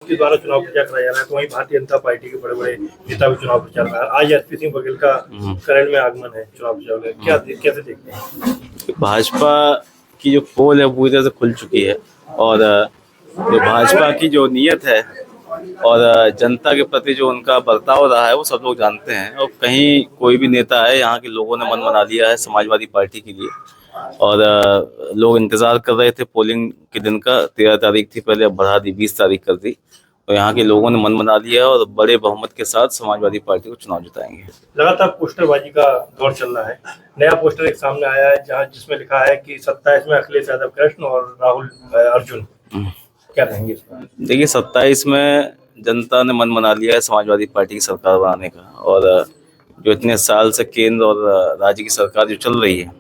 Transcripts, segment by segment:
के द्वारा चुनाव प्रचार कराया जा रहा है, तो वहीं भारतीय जनता पार्टी के बड़े बड़े नेता भी चुनाव प्रचार कर रहे हैं। आज एसपी सिंह बघेल का करण में आगमन है चुनाव प्रचार में, कैसे देखते हैं? भाजपा की जो पोल है पूरी तरह से खुल चुकी है और जो भाजपा की जो नीयत है और जनता के प्रति जो उनका बर्ताव रहा है वो सब लोग जानते हैं। और कहीं कोई भी नेता है, यहाँ के लोगों ने मन बना लिया है समाजवादी पार्टी के लिए और लोग इंतजार कर रहे थे पोलिंग के दिन का। 13 तारीख थी पहले, अब बढ़ा दी 20 तारीख कर दी। तो यहाँ के लोगों ने मन बना लिया है और बड़े बहुमत के साथ समाजवादी पार्टी को चुनाव जिताएंगे। लगातार पोस्टरबाजी का दौर चल रहा है। नया पोस्टर एक सामने आया है जहाँ जिसमें लिखा है कि 27 में अखिलेश यादव कृष्ण और राहुल अर्जुन। क्या कहेंगे इस पर? देखिए, 27 में जनता ने मन बना लिया है समाजवादी पार्टी की सरकार बनाने का। और जो इतने साल से केंद्र और राज्य की सरकार जो चल रही है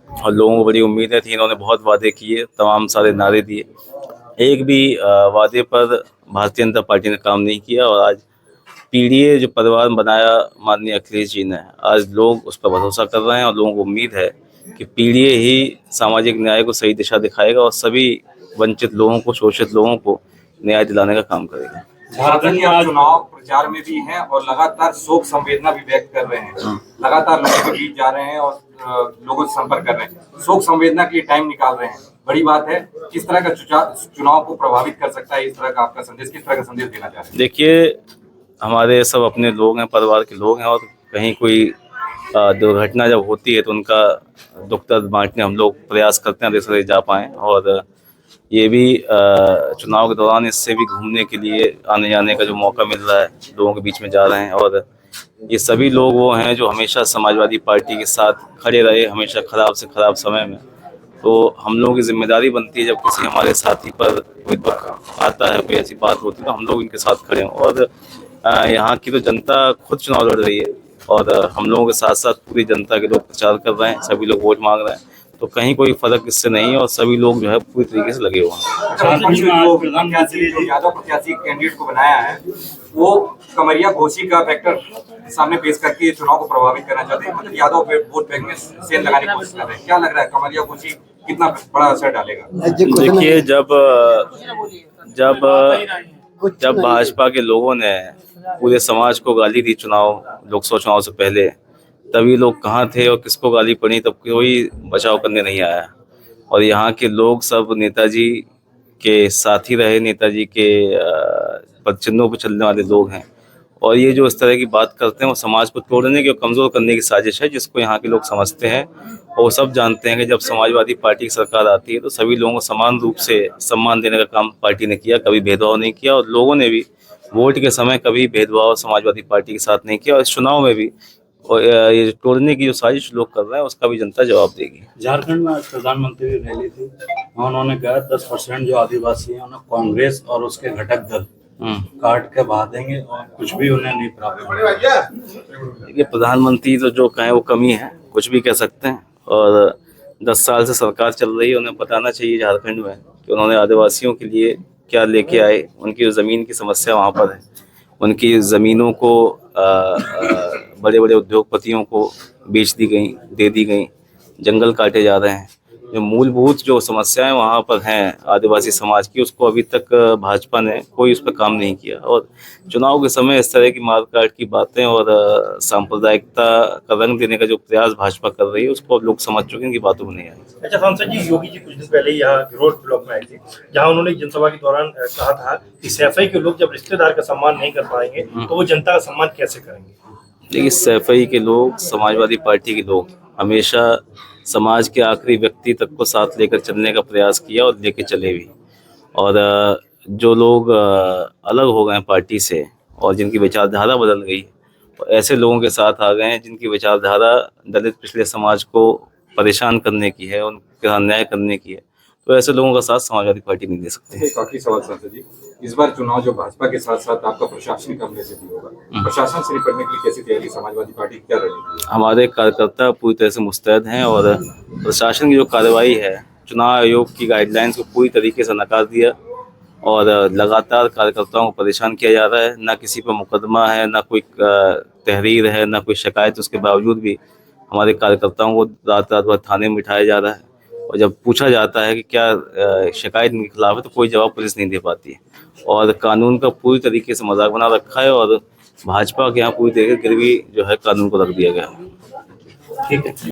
और लोगों को बड़ी उम्मीदें थी, इन्होंने बहुत वादे किए, तमाम सारे नारे दिए, एक भी वादे पर भारतीय जनता पार्टी ने काम नहीं किया। और आज पीडीए जो परिवार बनाया माननीय अखिलेश जी ने, आज लोग उस पर भरोसा कर रहे हैं और लोगों को उम्मीद है कि पीडीए ही सामाजिक न्याय को सही दिशा दिखाएगा और सभी वंचित लोगों को, शोषित लोगों को न्याय दिलाने का काम करेगा। झारखंड में चुनाव प्रचार में भी हैं और लगातार शोक संवेदना भी व्यक्त कर रहे हैं, लगातार लोगों के बीच जा रहे हैं और लोगों से संपर्क कर रहे हैं, शोक संवेदना के लिए टाइम निकाल रहे हैं। बड़ी बात है। किस तरह का चुनाव को प्रभावित कर सकता है, इस तरह का आपका संदेश, किस तरह का संदेश देना चाह रहे हैं? देखिए, हमारे सब अपने लोग हैं, परिवार के लोग हैं और कहीं कोई दुर्घटना जब होती है तो उनका दुख दर्द बांटने हम लोग प्रयास करते हैं देश से जा पाएँ। और ये भी चुनाव के दौरान इससे भी घूमने के लिए आने जाने का जो मौका मिल रहा है, लोगों के बीच में जा रहे हैं। और ये सभी लोग वो हैं जो हमेशा समाजवादी पार्टी के साथ खड़े रहे, हमेशा खराब से खराब समय में। तो हम लोगों की जिम्मेदारी बनती है, जब किसी हमारे साथी पर कोई दुख आता है, कोई ऐसी बात होती है, तो हम लोग इनके साथ खड़े हों। और यहाँ की तो जनता खुद चुनाव लड़ रही है और हम लोगों के साथ साथ पूरी जनता के लोग प्रचार कर रहे हैं, सभी लोग वोट मांग रहे हैं। तो कहीं कोई फर्क इससे नहीं है और सभी लोग जो है पूरी तरीके से लगे हुए हैं। यादव प्रत्याशी कैंडिडेट को बनाया है, वो कमरिया घोषी का फैक्टर सामने पेश करके चुनाव को प्रभावित करना चाहते हैं, मतलब यादव पे वोट बैंक में सेंध लगाने की कोशिश कर रहे हैं। क्या लग रहा है, कमरिया घोषी कितना बड़ा असर डालेगा? देखिए, जब भाजपा के लोगों ने पूरे समाज को गाली दी लोकसभा चुनाव से पहले, तभी लोग कहाँ थे और किसको गाली पड़ी, तब कोई बचाव करने नहीं आया। और यहाँ के लोग सब नेताजी के साथी रहे, नेताजी के पदचिन्हों पर चलने वाले लोग हैं। और ये जो इस तरह की बात करते हैं वो समाज को तोड़ने की और कमज़ोर करने की साजिश है, जिसको यहाँ के लोग समझते हैं। और वो सब जानते हैं कि जब समाजवादी पार्टी की सरकार आती है तो सभी लोगों को समान रूप से सम्मान देने का काम पार्टी ने किया, कभी भेदभाव नहीं किया। और लोगों ने भी वोट के समय कभी भेदभाव समाजवादी पार्टी के साथ नहीं किया और इस चुनाव में भी। और ये तोड़ने की जो साजिश लोग कर रहे हैं उसका भी जनता जवाब देगी। झारखंड में आज प्रधानमंत्री की रैली थी, उन्होंने कहा 10% जो आदिवासी हैं उन्हें कांग्रेस और उसके घटक दल काट के भा देंगे और कुछ भी उन्हें नहीं प्राप्त होगा। देखिए, प्रधानमंत्री तो जो कहें वो कमी है, कुछ भी कह सकते हैं। और 10 साल से सरकार चल रही है, उन्हें बताना चाहिए झारखंड में कि उन्होंने आदिवासियों के लिए क्या लेके आए। उनकी जो ज़मीन की समस्या वहाँ पर है, उनकी ज़मीनों को बड़े बड़े उद्योगपतियों को बेच दी गई, दे दी गई, जंगल काटे जा रहे हैं। जो मूलभूत जो समस्याएं वहाँ पर हैं आदिवासी समाज की, उसको अभी तक भाजपा ने कोई उस पर काम नहीं किया। और चुनाव के समय इस तरह की मारकाट की बातें और सांप्रदायिकता का रंग देने का जो प्रयास भाजपा कर रही है, उसको लोग समझ चुके हैं कि बातों में नहीं आई। अच्छा सांसद जी, योगी जी कुछ दिन पहले यहाँ रोड ब्लॉक में आए थे, जहाँ उन्होंने जनसभा के दौरान कहा था कि सैफई के लोग जब रिश्तेदार का सम्मान नहीं कर पाएंगे तो वो जनता का सम्मान कैसे करेंगे? देखिए, सैफई के लोग, समाजवादी पार्टी के लोग हमेशा समाज के आखिरी व्यक्ति तक को साथ लेकर चलने का प्रयास किया और लेके चले भी। और जो लोग अलग हो गए पार्टी से और जिनकी विचारधारा बदल गई, ऐसे लोगों के साथ आ गए हैं जिनकी विचारधारा दलित पिछले समाज को परेशान करने की है, उनके साथ न्याय करने की है। तो ऐसे लोगों का साथ समाजवादी पार्टी नहीं दे सकती। एक आखिरी सवाल सांसद जी, इस बार चुनाव जो भाजपा के साथ साथ आपका प्रशासनिक हमले से भी होगा, प्रशासन से निपटने के लिए कैसी तैयारी समाजवादी पार्टी क्या रणनीति है? हमारे कार्यकर्ता पूरी तरह से मुस्तैद हैं और प्रशासन की जो कार्रवाई है, चुनाव आयोग की गाइडलाइंस को पूरी तरीके से नकार दिया। और लगातार कार्यकर्ताओं को परेशान किया जा रहा है, ना किसी पर मुकदमा है, ना कोई तहरीर है, ना कोई शिकायत। उसके बावजूद भी हमारे कार्यकर्ताओं को रात रात भर थाने में बिठाया जा रहा है। और जब पूछा जाता है कि क्या शिकायत इनके खिलाफ है तो कोई जवाब पुलिस नहीं दे पाती है और कानून का पूरी तरीके से मजाक बना रखा है और भाजपा के यहाँ पूरी तरीके से गिरवी जो है कानून को रख दिया गया है। ठीक है।